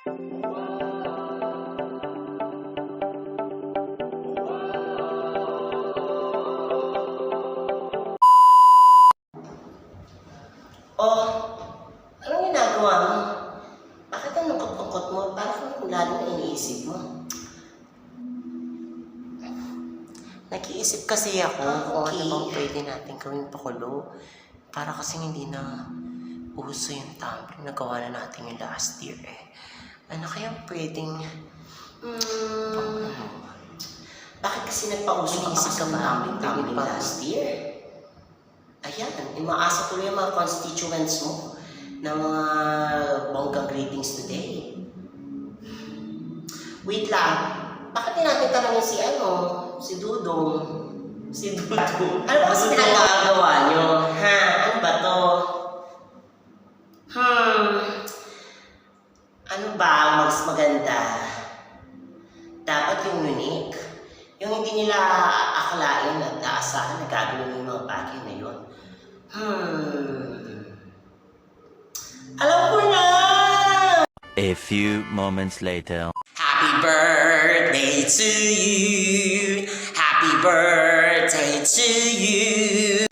Oh, anong ginagawa mo? Bakit ang lungkot-lungkot mo? Parang lalo na iniisip mo. Nag-iisip kasi ako kung ano bang pwede natin gawing pakulo. Para kasi hindi na uso yung tumbling na gawa na natin yung last year eh. Ano kayang pwedeng... Bakit kasi nagpauso ka kasi ng tumbling last year? Ayan, umaasa tuloy yung mga constituents mo na mga bonggang greetings today. Wait lang, bakit din natin tanongin si Dudong? Si Dudong? Ano ba kasi pinagagawa nyo? Ha? Ano ba to? Ano ba ang mas maganda? Dapat yung unique. Yung hindi nila akalain at aasahan na gagawin yung mga bagay na yun. Alam ko na! A few moments later. Happy birthday to you! Happy birthday to you!